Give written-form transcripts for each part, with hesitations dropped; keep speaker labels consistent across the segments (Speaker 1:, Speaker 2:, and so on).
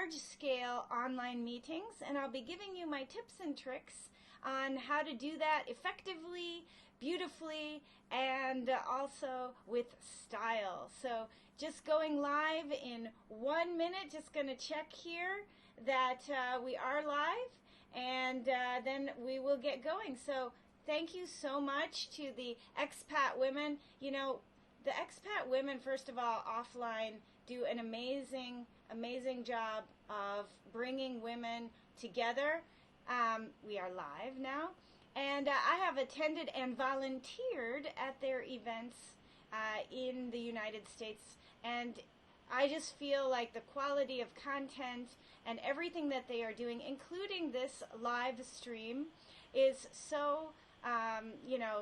Speaker 1: large-scale online meetings, and I'll be giving you my tips and tricks on how to do that effectively, beautifully, and also with style. So just going live in 1 minute, just going to check here that we are live, and then we will get going. So thank you so much to the expat women. You know, the expat women, first of all, offline, do an amazing job of bringing women together. We are live now, and I have attended and volunteered at their events in the United States, and I just feel like the quality of content and everything that they are doing, including this live stream, is so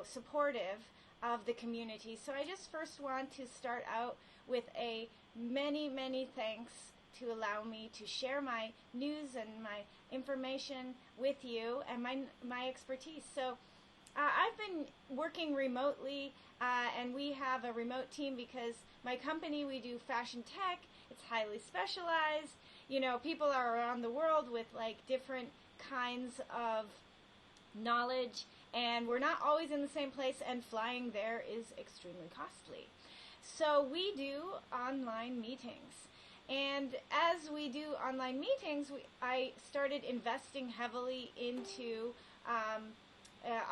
Speaker 1: supportive of the community. So I just first want to start out with a many thanks to allow me to share my news and my information with you and my expertise. So I've been working remotely, and we have a remote team because my company, we do fashion tech. It's highly specialized. You know, people are around the world with like different kinds of knowledge, and we're not always in the same place, and flying there is extremely costly. So we do online meetings. And as we do online meetings, I started investing heavily into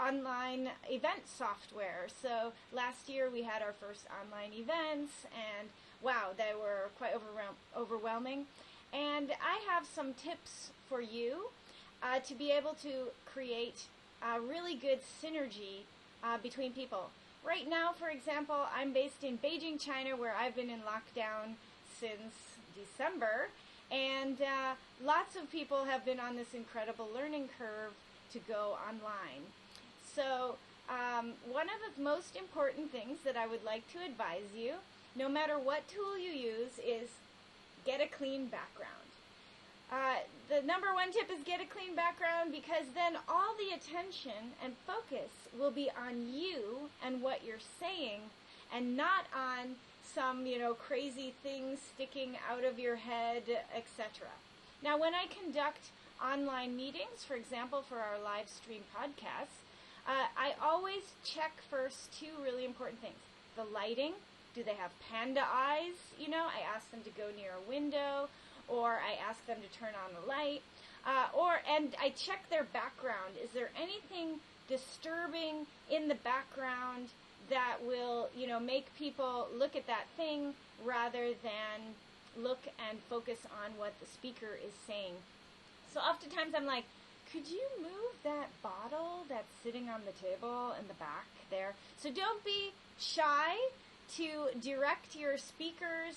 Speaker 1: online event software. So last year we had our first online events, and wow, they were quite overwhelming. And I have some tips for you to be able to create a really good synergy between people. Right now, for example, I'm based in Beijing, China, where I've been in lockdown since December, and lots of people have been on this incredible learning curve to go online. So one of the most important things that I would like to advise you, no matter what tool you use, is get a clean background. The number one tip is get a clean background, because then all the attention and focus will be on you and what you're saying, and not on some, crazy things sticking out of your head, etc. Now, when I conduct online meetings, for example, for our live stream podcasts, I always check first two really important things. The lighting. Do they have panda eyes? I ask them to go near a window, or I ask them to turn on the light, and I check their background. Is there anything disturbing in the background that will, make people look at that thing rather than look and focus on what the speaker is saying? So oftentimes I'm like, could you move that bottle that's sitting on the table in the back there? So don't be shy to direct your speakers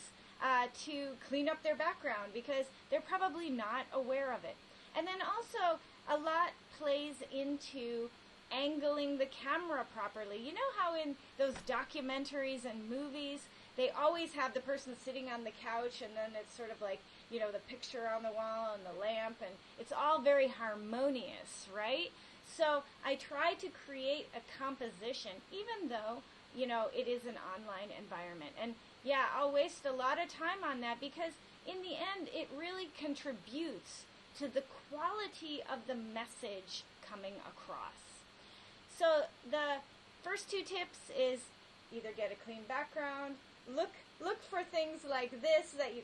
Speaker 1: to clean up their background, because they're probably not aware of it. And then also, a lot plays into angling the camera properly. You know how in those documentaries and movies, they always have the person sitting on the couch, and then it's sort of like, the picture on the wall and the lamp, and it's all very harmonious, right? So I try to create a composition, even though, it is an online environment. And yeah, I'll waste a lot of time on that, because in the end, it really contributes to the quality of the message coming across. So the first two tips is either get a clean background, look for things like this that you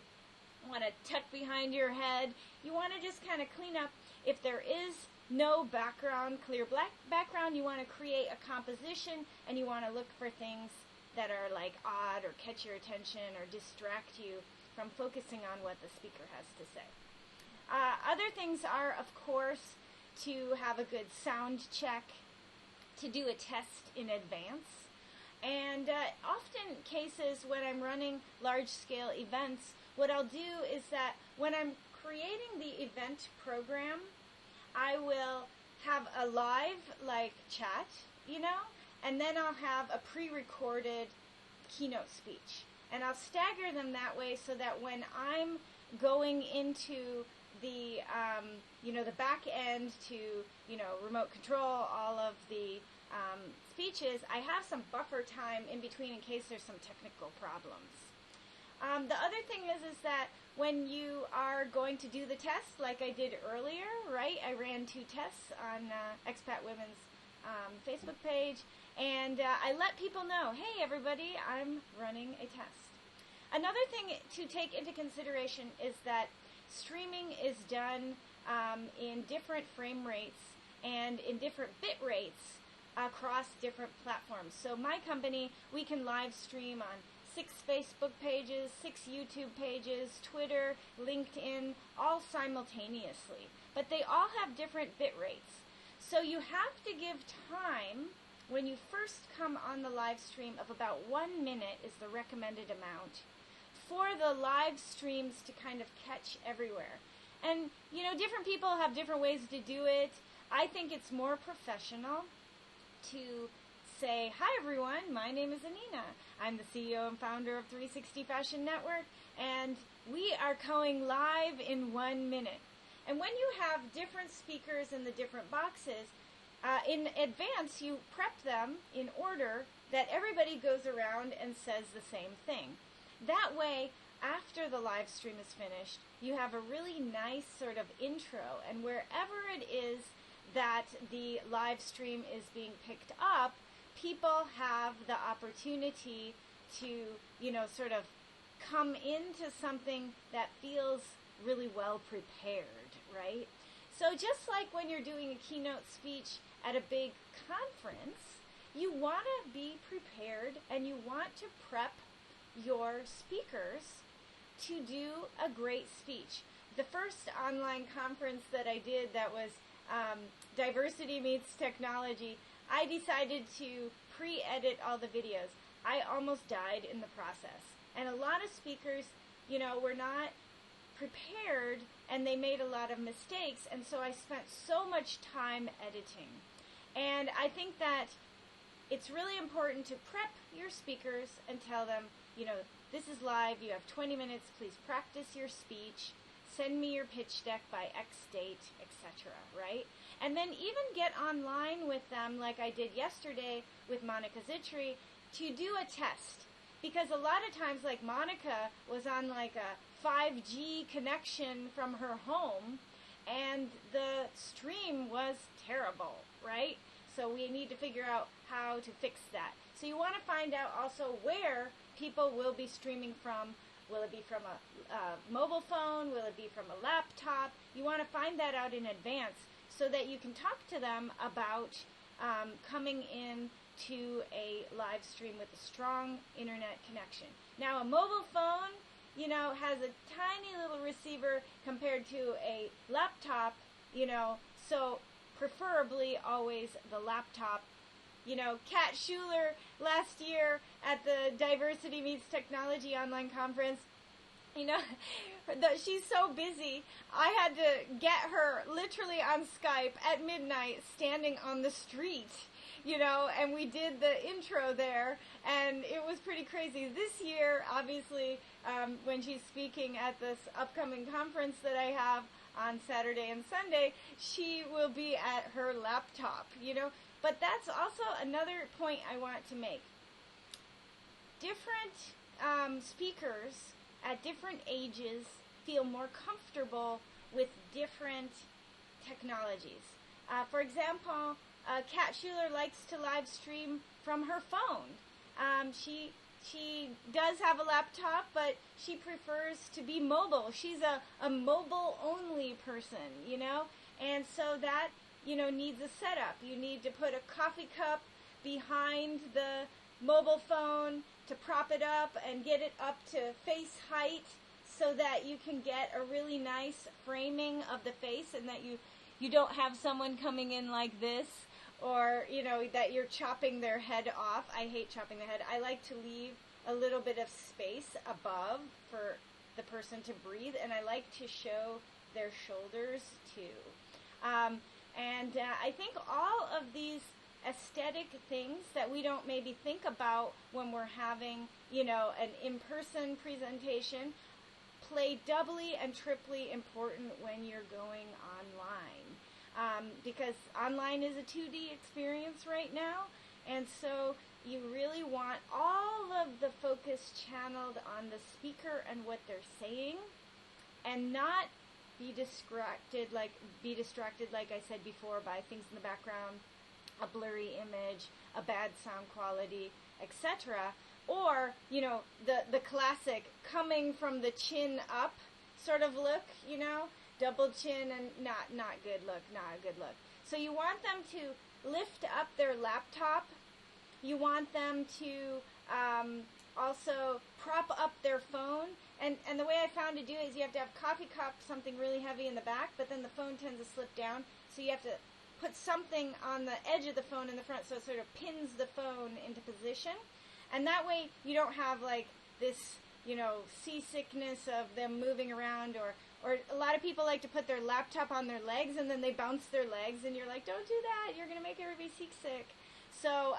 Speaker 1: want to tuck behind your head. You want to just kind of clean up. If there is no background, clear black background, you want to create a composition, and you want to look for things that are like odd or catch your attention or distract you from focusing on what the speaker has to say. Other things are, of course, to have a good sound check, to do a test in advance. And often cases when I'm running large-scale events, what I'll do is that when I'm creating the event program, I will have a live chat, and then I'll have a pre-recorded keynote speech. And I'll stagger them that way so that when I'm going into the, the back end to, remote control all of the speeches, I have some buffer time in between in case there's some technical problems. The other thing is that when you are going to do the test, like I did earlier, right? I ran 2 tests on Expat Women's Facebook page, and I let people know, hey everybody, I'm running a test. Another thing to take into consideration is that streaming is done in different frame rates and in different bit rates across different platforms. So my company, we can live stream on 6 Facebook pages, 6 YouTube pages, Twitter, LinkedIn, all simultaneously. But they all have different bit rates. So you have to give time when you first come on the live stream of about 1 minute is the recommended amount for the live streams to kind of catch everywhere. And, you know, different people have different ways to do it. I think it's more professional to say, hi everyone, my name is Anina. I'm the CEO and founder of 360 Fashion Network, and we are going live in 1 minute. And when you have different speakers in the different boxes, in advance you prep them in order that everybody goes around and says the same thing. That way, after the live stream is finished, you have a really nice sort of intro, and wherever it is that the live stream is being picked up, people have the opportunity to, you know, sort of come into something that feels really well prepared, right? So just like when you're doing a keynote speech at a big conference, you want to be prepared and you want to prep your speakers to do a great speech. The first online conference that I did that was Diversity Meets Technology, I decided to pre-edit all the videos. I almost died in the process. And a lot of speakers, you know, were not prepared and they made a lot of mistakes, and so I spent so much time editing. And I think that it's really important to prep your speakers and tell them, you know, this is live, you have 20 minutes, please practice your speech, send me your pitch deck by X date, etc., right? And then even get online with them like I did yesterday with Monica Zitri to do a test. Because a lot of times, like Monica was on like a 5G connection from her home and the stream was terrible, right? So we need to figure out how to fix that. So you want to find out also where people will be streaming from. Will it be from a mobile phone? Will it be from a laptop? You want to find that out in advance so that you can talk to them about coming in to a live stream with a strong internet connection. Now, a mobile phone, you know, has a tiny little receiver compared to a laptop, you know, so preferably always the laptop. You know, Kat Schuler last year at the Diversity Meets Technology online conference, you know, she's so busy. I had to get her literally on Skype at midnight standing on the street, you know, and we did the intro there, and it was pretty crazy. This year, obviously, when she's speaking at this upcoming conference that I have on Saturday and Sunday, she will be at her laptop, you know. But that's also another point I want to make. Different speakers at different ages feel more comfortable with different technologies. For example, Kat Schuler likes to live stream from her phone. She does have a laptop, but she prefers to be mobile. She's a mobile-only person, you know, and so that, you know, needs a setup. You need to put a coffee cup behind the mobile phone to prop it up and get it up to face height so that you can get a really nice framing of the face and that you don't have someone coming in like this, or, you know, that you're chopping their head off. I hate chopping the head. I like to leave a little bit of space above for the person to breathe, and I like to show their shoulders too. And I think all of these aesthetic things that we don't maybe think about when we're having, you know, an in-person presentation play doubly and triply important when you're going online. Because online is a 2D experience right now, and so you really want all of the focus channeled on the speaker and what they're saying, and not be distracted like I said before, by things in the background, a blurry image, a bad sound quality, etc. Or, you know, the classic coming from the chin up sort of look, you know, double chin, and not good look, not a good look. So you want them to lift up their laptop. You want them to also prop up their phone. And the way I found to do it is you have to have coffee cup, something really heavy in the back, but then the phone tends to slip down. So you have to put something on the edge of the phone in the front so it sort of pins the phone into position. And that way you don't have like this, you know, seasickness of them moving around, or a lot of people like to put their laptop on their legs and then they bounce their legs, and you're like, don't do that, you're going to make everybody seasick. So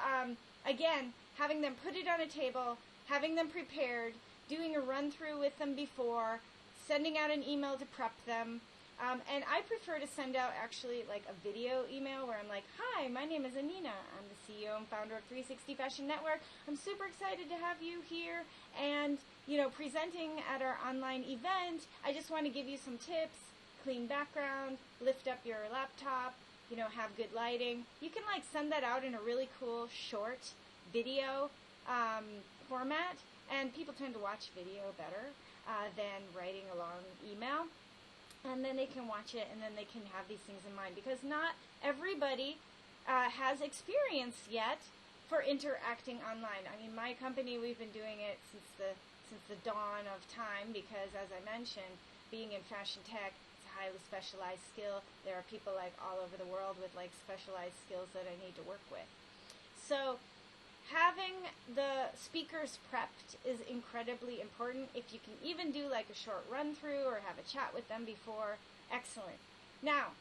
Speaker 1: again, having them put it on a table, having them prepared, doing a run through with them before, sending out an email to prep them. And I prefer to send out actually like a video email where I'm like, hi, my name is Anina. I'm the CEO and founder of 360 Fashion Network. I'm super excited to have you here and, you know, presenting at our online event. I just want to give you some tips: clean background, lift up your laptop, you know, have good lighting. You can like send that out in a really cool short video format, and people tend to watch video better than writing a long email. And then they can watch it, and then they can have these things in mind, because not everybody has experience yet for interacting online. I mean, my company, we've been doing it since the dawn of time, because as I mentioned, being in fashion tech, it's a highly specialized skill. There are people like all over the world with like specialized skills that I need to work with. So having the speakers prepped is incredibly important. If you can even do like a short run through or have a chat with them before, excellent. Now,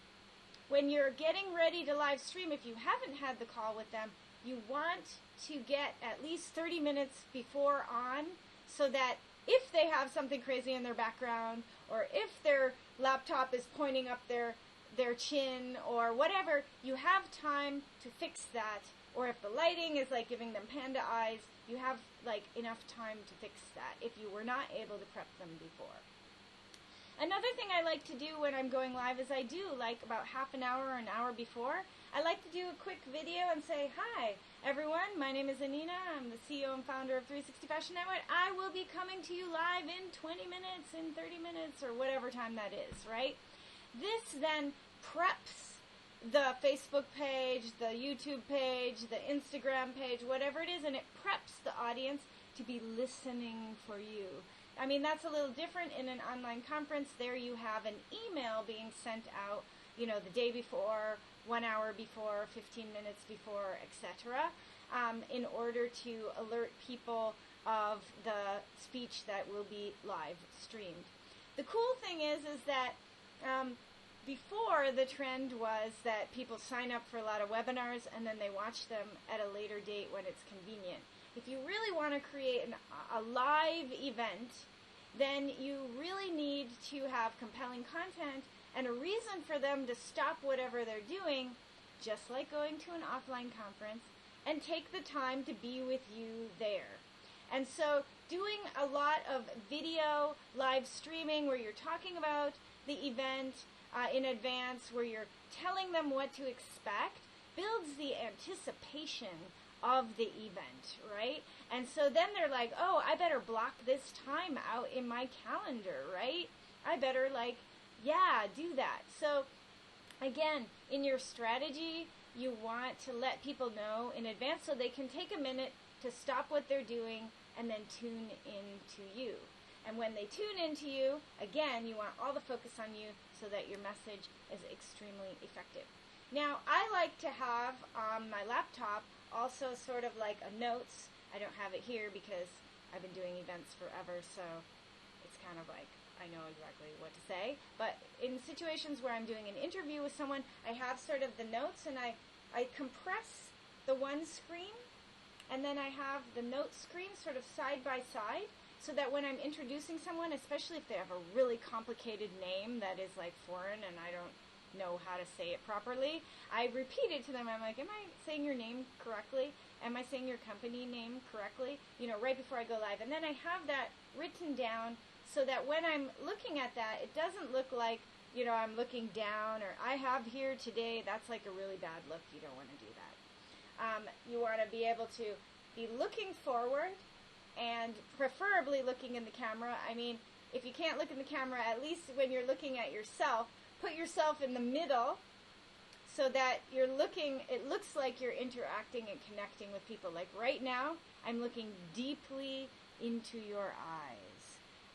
Speaker 1: when you're getting ready to live stream, if you haven't had the call with them, you want to get at least 30 minutes before on, so that if they have something crazy in their background, or if their laptop is pointing up their chin or whatever, you have time to fix that. Or if the lighting is like giving them panda eyes, you have like enough time to fix that if you were not able to prep them before. Another thing I like to do when I'm going live is I do like about half an hour or an hour before, I like to do a quick video and say, hi everyone, my name is Anina, I'm the CEO and founder of 360 Fashion Network. I will be coming to you live in 20 minutes, in 30 minutes, or whatever time that is, right? This then preps the Facebook page, the YouTube page, the Instagram page, whatever it is, and it preps the audience to be listening for you. I mean, that's a little different in an online conference. There you have an email being sent out, you know, the day before, 1 hour before, 15 minutes before, etc., in order to alert people of the speech that will be live streamed. The cool thing is that before, the trend was that people sign up for a lot of webinars and then they watch them at a later date when it's convenient. If you really want to create a live event, then you really need to have compelling content and a reason for them to stop whatever they're doing, just like going to an offline conference, and take the time to be with you there. And so doing a lot of video live streaming where you're talking about the event in advance, where you're telling them what to expect, builds the anticipation of the event, right? And so then they're like, oh, I better block this time out in my calendar, right? I better do that. So again, in your strategy, you want to let people know in advance so they can take a minute to stop what they're doing and then tune into you. And when they tune into you, again, you want all the focus on you so that your message is extremely effective. Now, I like to have on my laptop also sort of like a notes. I don't have it here because I've been doing events forever, so it's kind of like I know exactly what to say. But in situations where I'm doing an interview with someone, I have sort of the notes, and I compress the one screen, and then I have the note screen sort of side by side, so that when I'm introducing someone, especially if they have a really complicated name that is like foreign and I don't know how to say it properly, I repeat it to them. I'm like, am I saying your name correctly? Am I saying your company name correctly? You know, right before I go live. And then I have that written down so that when I'm looking at that, it doesn't look like, you know, I'm looking down, or I have here today. That's like a really bad look. You don't want to do that. You want to be able to be looking forward and preferably looking in the camera. I mean, if you can't look in the camera, at least when you're looking at yourself, put yourself in the middle so that you're looking, it looks like you're interacting and connecting with people. Like right now, I'm looking deeply into your eyes.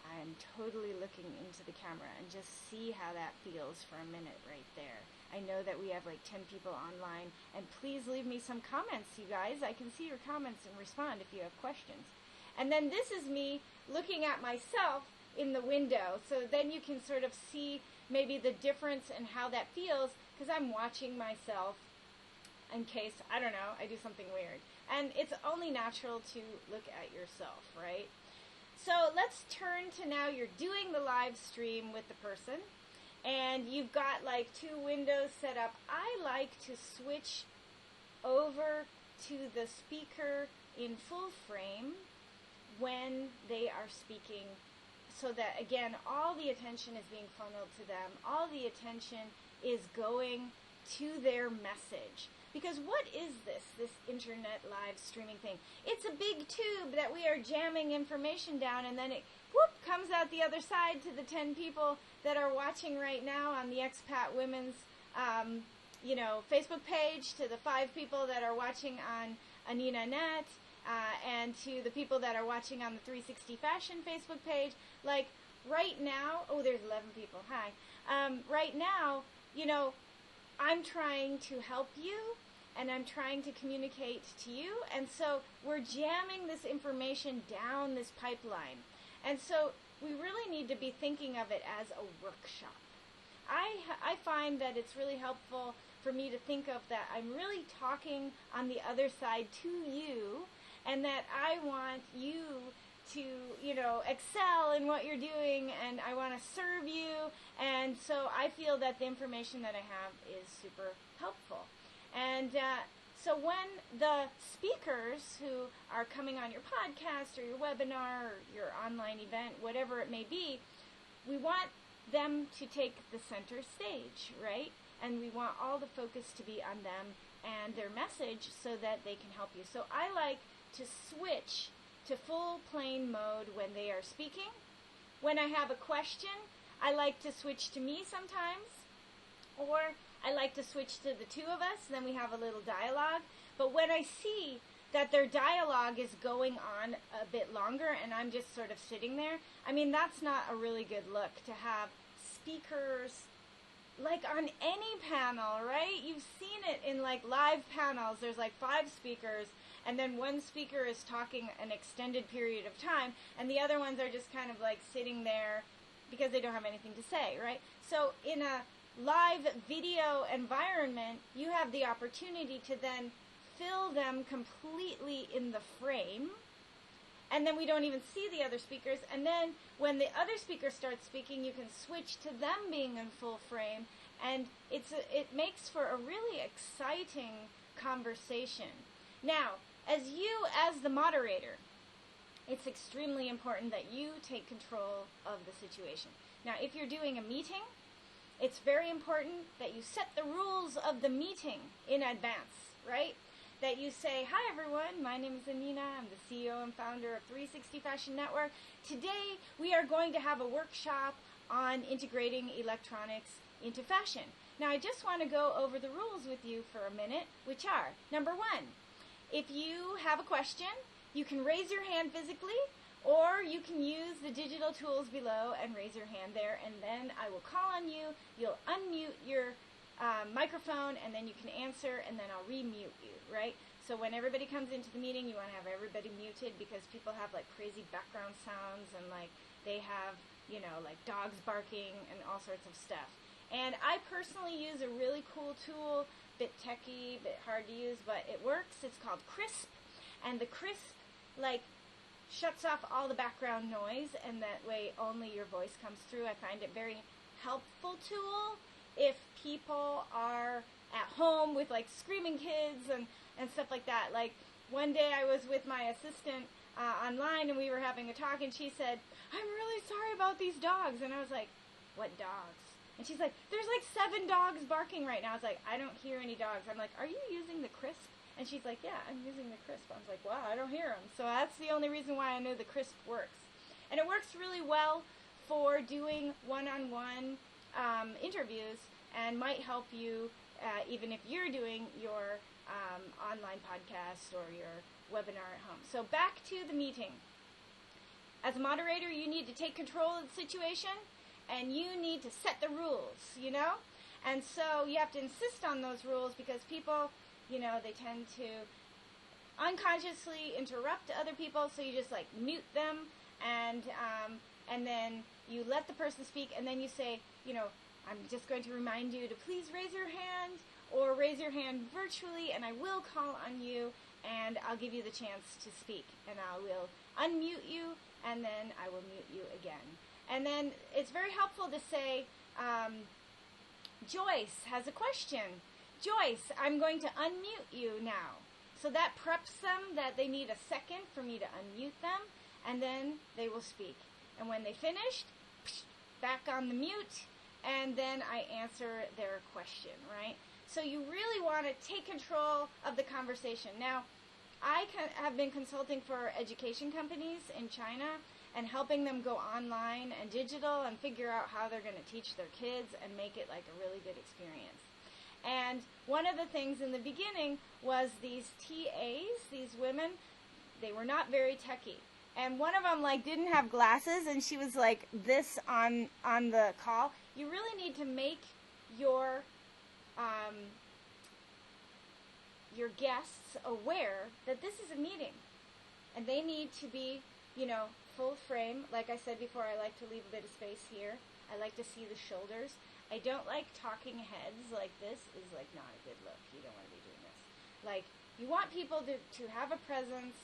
Speaker 1: I'm totally looking into the camera, and just see how that feels for a minute right there. I know that we have like 10 people online, and please leave me some comments, you guys. I can see your comments and respond if you have questions. And then this is me looking at myself in the window, so then you can sort of see maybe the difference and how that feels, because I'm watching myself in case, I don't know, I do something weird. And it's only natural to look at yourself, right? So let's turn to now you're doing the live stream with the person, and you've got like 2 windows set up. I like to switch over to the speaker in full frame when they are speaking, so that, again, all the attention is being funneled to them. All the attention is going to their message. Because what is this internet live streaming thing? It's a big tube that we are jamming information down, and then it, whoop, comes out the other side to the 10 people that are watching right now on the Expat Women's, Facebook page, to the 5 people that are watching on Anina Net, and to the people that are watching on the 360 Fashion Facebook page. Like, right now, oh, there's 11 people, hi. Right now, I'm trying to help you, and I'm trying to communicate to you, and so we're jamming this information down this pipeline. And so we really need to be thinking of it as a workshop. I find that it's really helpful for me to think of that I'm really talking on the other side to you, and that I want you to, excel in what you're doing, and I want to serve you, and so I feel that the information that I have is super helpful. And so when the speakers who are coming on your podcast or your webinar or your online event, whatever it may be, we want them to take the center stage, right? And we want all the focus to be on them and their message so that they can help you. So I like to switch to full plane mode when they are speaking. When I have a question, I like to switch to me sometimes, or I like to switch to the 2 of us, then we have a little dialogue. But when I see that their dialogue is going on a bit longer and I'm just sort of sitting there, I mean, that's not a really good look to have speakers like on any panel, right? You've seen it in like live panels. There's like 5 speakers, and then one speaker is talking an extended period of time, and the other ones are just kind of like sitting there because they don't have anything to say, right? So in a live video environment, you have the opportunity to then fill them completely in the frame, and then we don't even see the other speakers, and then when the other speaker starts speaking, you can switch to them being in full frame, and it makes for a really exciting conversation. Now, as the moderator, it's extremely important that you take control of the situation. Now, if you're doing a meeting, it's very important that you set the rules of the meeting in advance, right? That you say, hi everyone, my name is Anina, I'm the CEO and founder of 360 Fashion Network. Today we are going to have a workshop on integrating electronics into fashion. Now I just want to go over the rules with you for a minute, which are, number 1, if you have a question, you can raise your hand physically, or you can use the digital tools below and raise your hand there, and then I will call on you, you'll unmute your microphone, and then you can answer, and then I'll remute you, right? So when everybody comes into the meeting, you want to have everybody muted, because people have like crazy background sounds, and like they have, like dogs barking and all sorts of stuff. And I personally use a really cool tool, bit techy, bit hard to use, but it works. It's called Crisp, and the Crisp shuts off all the background noise, and that way only your voice comes through. I find it very helpful tool if people are at home with like screaming kids and stuff like that. Like one day I was with my assistant online, and we were having a talk, and she said, I'm really sorry about these dogs. And I was like, what dogs? And she's like, there's like 7 dogs barking right now. I was like, I don't hear any dogs. I'm like, are you using the crisp? And she's like, yeah, I'm using the crisp. I was like, wow, I don't hear them. So that's the only reason why I know the crisp works. And it works really well for doing one-on-one interviews, and might help you even if you're doing your online podcast or your webinar at home. So back to the meeting. As a moderator, you need to take control of the situation, and you need to set the rules, you know? And so you have to insist on those rules, because people, you know, they tend to unconsciously interrupt other people, so you just like mute them, and then you let the person speak, and then you say, you know, I'm just going to remind you to please raise your hand, or raise your hand virtually, and I will call on you, and I'll give you the chance to speak, and I will unmute you, and then I will mute you again. And then it's very helpful to say, Joyce has a question. Joyce, I'm going to unmute you now. So that preps them that they need a second for me to unmute them, and then they will speak. And when they finished, back on the mute, and then I answer their question, right? So you really want to take control of the conversation. Now, I have been consulting for education companies in China and helping them go online and digital and figure out how they're going to teach their kids and make it like a really good experience. And one of the things in the beginning was these TAs, these women, they were not very techy. And one of them like didn't have glasses, and she was like this on the call. You really need to make your guests aware that this is a meeting, and they need to be, you know, full frame. Like I said before, I like to leave a bit of space here. I like to see the shoulders. I don't like talking heads like this is like not a good look. You don't want to be doing this. Like, you want people to have a presence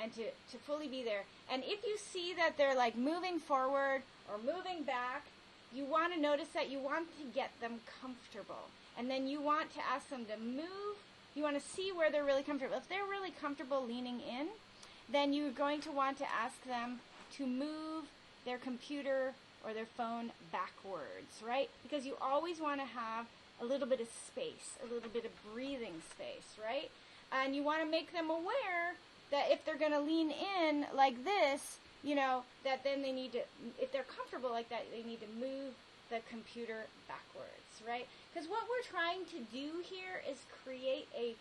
Speaker 1: and to fully be there. And if you see that they're like moving forward or moving back, you want to notice that you want to get them comfortable. And then you want to ask them to move. You want to see where they're really comfortable. If they're really comfortable leaning in, then you're going to want to ask them to move their computer or their phone backwards, right? Because you always want to have a little bit of space, a little bit of breathing space, right? And you want to make them aware that if they're going to lean in like this, you know, that then they need to, if they're comfortable like that, they need to move the computer backwards, right? Because what we're trying to do here is create a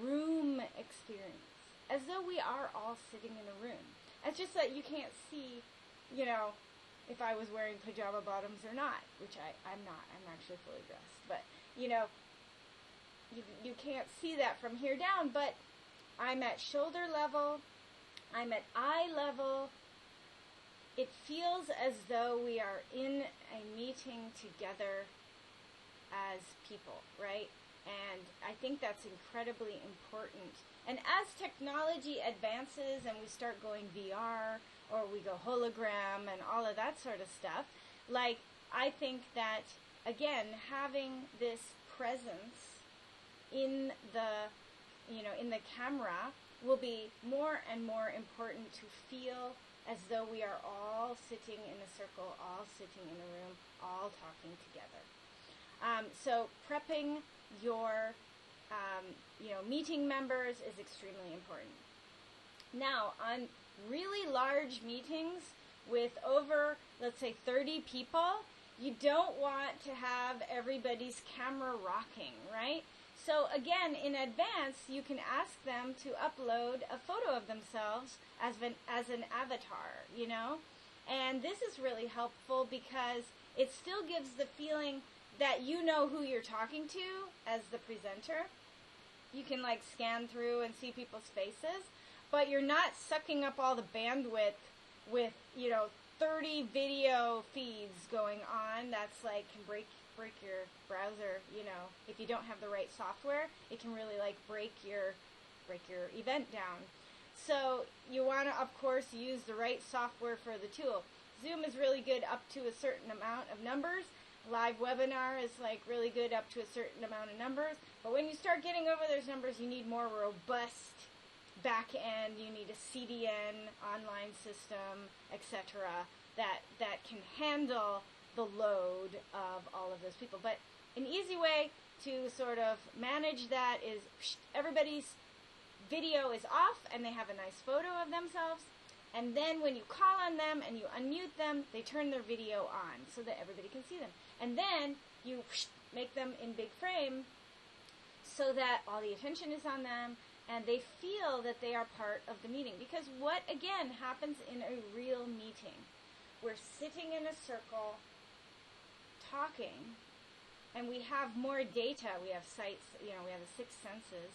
Speaker 1: room experience, as though we are all sitting in a room. It's just that you can't see, you know, if I was wearing pajama bottoms or not, which I'm not. I'm actually fully dressed. But, you know, you can't see that from here down, but I'm at shoulder level. I'm at eye level. It feels as though we are in a meeting together as people, right? And I think that's incredibly important. And as technology advances and we start going VR or we go hologram and all of that sort of stuff, like, I think that, again, having this presence in the, you know, in the camera will be more and more important to feel as though we are all sitting in a circle, all sitting in a room, all talking together. So prepping your you know, meeting members is extremely important. Now, on really large meetings with over, let's say, 30 people, you don't want to have everybody's camera rocking, right? So again, in advance, you can ask them to upload a photo of themselves as an avatar, you know? And this is really helpful because it still gives the feeling that you know who you're talking to as the presenter. You can like scan through and see people's faces, but you're not sucking up all the bandwidth with, you know, 30 video feeds going on. That's like can break your browser, you know. If you don't have the right software, it can really like break your event down. So you want to, of course, use the right software for the tool. Zoom is really good up to a certain amount of numbers. Live webinar is like really good up to a certain amount of numbers. But when you start getting over those numbers, you need more robust back end, you need a CDN online system, etc. that can handle the load of all of those people. But an easy way to sort of manage that is everybody's video is off and they have a nice photo of themselves, and then when you call on them and you unmute them, they turn their video on so that everybody can see them. And then you make them in big frame so that all the attention is on them and they feel that they are part of the meeting. Because what, again, happens in a real meeting? We're sitting in a circle, talking, and we have more data. We have sights, we have the six senses,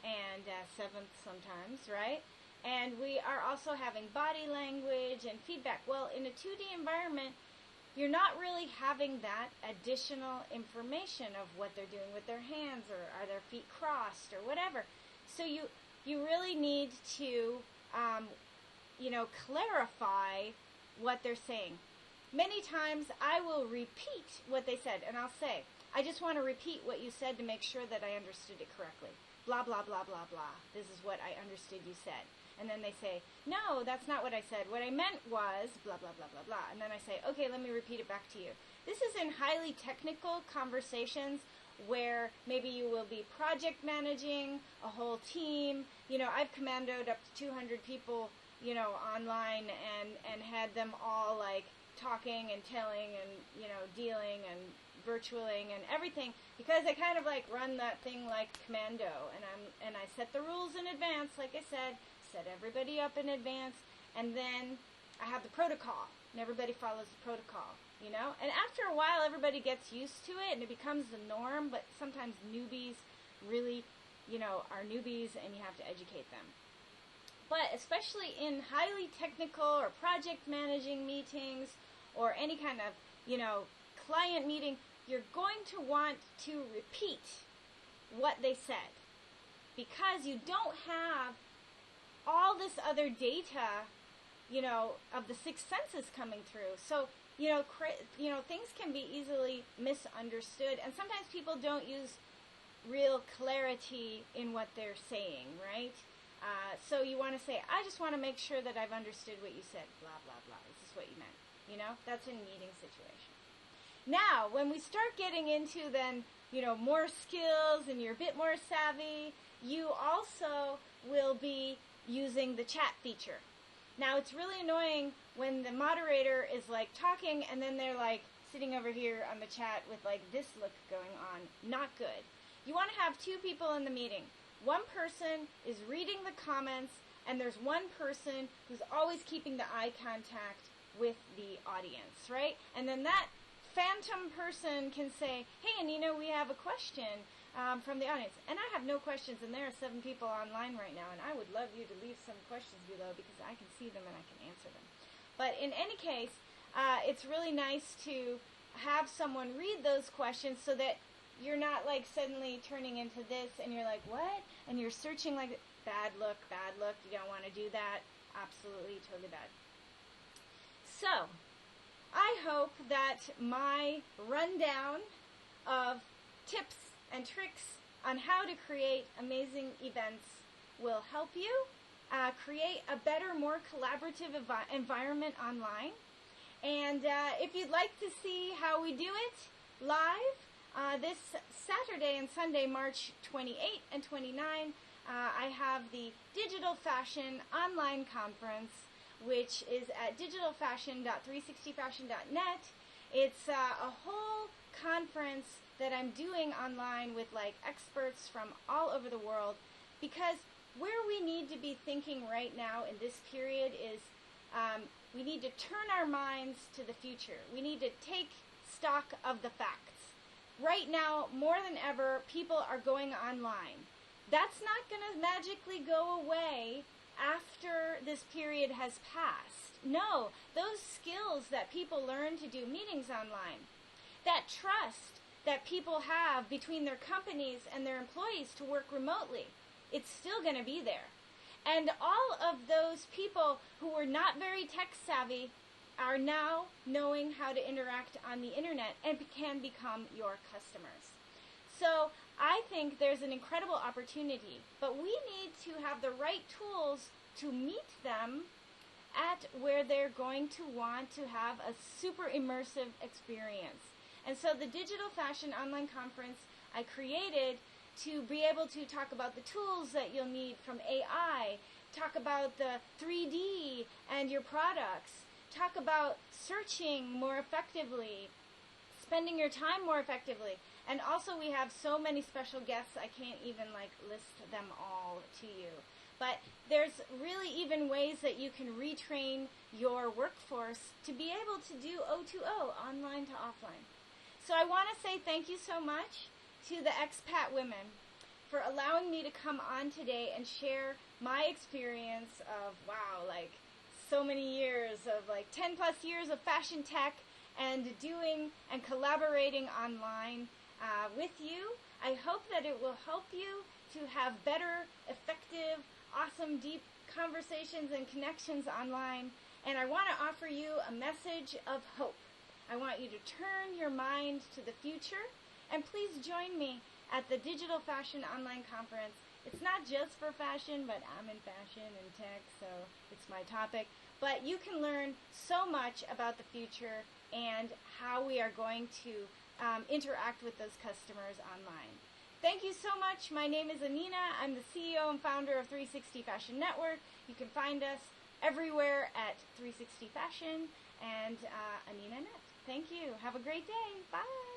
Speaker 1: and seventh sometimes, right? And we are also having body language and feedback. Well, in a 2D environment, you're not really having that additional information of what they're doing with their hands, or are their feet crossed, or whatever. So you really need to, clarify what they're saying. Many times I will repeat what they said, and I'll say, I just want to repeat what you said to make sure that I understood it correctly. Blah, blah, blah, blah, blah. This is what I understood you said. And then they say, no, that's not what I said. What I meant was blah, blah, blah, blah, blah. And then I say, okay, let me repeat it back to you. This is in highly technical conversations where maybe you will be project managing a whole team. I've commandoed up to 200 people, online and had them all like talking and telling and, dealing and virtualing and everything, because I kind of like run that thing like commando, and I set the rules in advance, like I said, set everybody up in advance, and then I have the protocol, and everybody follows the protocol, and after a while everybody gets used to it and it becomes the norm. But sometimes newbies really, are newbies, and you have to educate them. But especially in highly technical or project managing meetings or any kind of, client meeting, you're going to want to repeat what they said, because you don't have all this other data, of the six senses coming through. So, things can be easily misunderstood, and sometimes people don't use real clarity in what they're saying, right? So you want to say, I just want to make sure that I've understood what you said, blah, blah, blah. Is this what you meant? That's in meeting situations. Now, when we start getting into then, more skills and you're a bit more savvy, you also will be using the chat feature. Now, it's really annoying when the moderator is like talking and then they're like sitting over here on the chat with like this look going on. Not good. You want to have two people in the meeting. One person is reading the comments, and there's one person who's always keeping the eye contact with the audience, right? And then that phantom person can say, hey, and we have a question from the audience. And I have no questions, and there are 7 people online right now, and I would love you to leave some questions below because I can see them and I can answer them. But in any case, it's really nice to have someone read those questions so that you're not like suddenly turning into this and you're like, what? And you're searching like, bad look, you don't want to do that. Absolutely, totally bad. So, I hope that my rundown of tips and tricks on how to create amazing events will help you create a better, more collaborative environment online. And if you'd like to see how we do it live, this Saturday and Sunday, March 28 and 29, I have the Digital Fashion Online Conference, which is at digitalfashion.360fashion.net. It's a whole conference that I'm doing online with like experts from all over the world, because where we need to be thinking right now in this period is we need to turn our minds to the future. We need to take stock of the facts. Right now, more than ever, people are going online. That's not going to magically go away after this period has passed. No, those skills that people learn to do meetings online, that trust that people have between their companies and their employees to work remotely, it's still going to be there. And all of those people who were not very tech savvy are now knowing how to interact on the internet and can become your customers. So I think there's an incredible opportunity, but we need to have the right tools to meet them at where they're going to want to have a super immersive experience. And so the Digital Fashion Online Conference I created to be able to talk about the tools that you'll need from AI, talk about the 3D and your products, talk about searching more effectively, spending your time more effectively. And also we have so many special guests, I can't even list them all to you. But there's really even ways that you can retrain your workforce to be able to do O2O, online to offline. So I want to say thank you so much to the expat women for allowing me to come on today and share my experience of, so many years of 10 plus years of fashion tech and doing and collaborating online with you. I hope that it will help you to have better, effective, awesome, deep conversations and connections online. And I want to offer you a message of hope. I want you to turn your mind to the future, and please join me at the Digital Fashion Online Conference. It's not just for fashion, but I'm in fashion and tech, so it's my topic. But you can learn so much about the future and how we are going to interact with those customers online. Thank you so much. My name is Anina. I'm the CEO and founder of 360 Fashion Network. You can find us everywhere at 360 Fashion and Anina Net. Thank you. Have a great day. Bye.